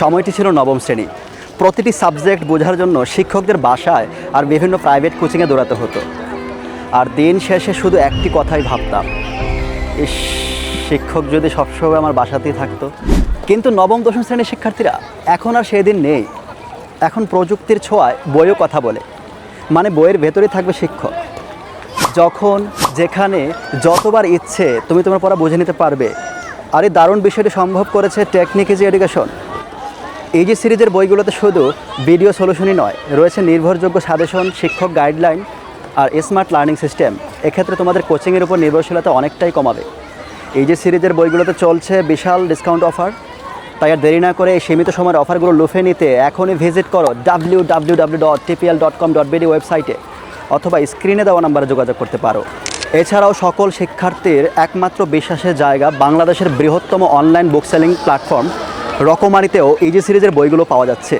সময়টি ছিল নবম শ্রেণী। প্রতিটি সাবজেক্ট বোঝার জন্য শিক্ষকদের বাসায় আর বিভিন্ন প্রাইভেট কোচিংয়ে দৌড়াতে হতো। আর দিন শেষে শুধু একটি কথাই ভাবতাম, ইস, শিক্ষক যদি সবসময় আমার বাসাতেই থাকতো। কিন্তু নবম দশম শ্রেণীর শিক্ষার্থীরা এখন আর সেই দিন নেই। এখন প্রযুক্তির ছোঁয়ায় বইও কথা বলে, মানে বইয়ের ভেতরেই থাকবে শিক্ষক। যখন যেখানে যতবার ইচ্ছে তুমি তোমার পড়া বুঝে নিতে পারবে। আর এই দারুণ বিষয়টি সম্ভব করেছে টেকনিক ইজি এডুকেশন। ইজি সিরিজের বইগুলোতে শুধু ভিডিও সলিউশনই নয়, রয়েছে নির্ভরযোগ্য সাজেশন, শিক্ষক গাইডলাইন আর স্মার্ট লার্নিং সিস্টেম। এক্ষেত্রে তোমাদের কোচিংয়ের উপর নির্ভরশীলতা অনেকটাই কমাবে। ইজি সিরিজের বইগুলোতে চলছে বিশাল ডিসকাউন্ট অফার। তাই আর দেরি না করে এই সীমিত সময়ের অফারগুলো লুফে নিতে এখনই ভিজিট করো www.tpl.com.bd ওয়েবসাইটে, অথবা স্ক্রিনে দেওয়া নাম্বারে যোগাযোগ করতে পারো। এছাড়াও সকল শিক্ষার্থীর একমাত্র বিশ্বাসের জায়গা বাংলাদেশের বৃহত্তম অনলাইন বুক সেলিং প্ল্যাটফর্ম রকমারিতেও ইজি সিরিজের বইগুলো পাওয়া যাচ্ছে।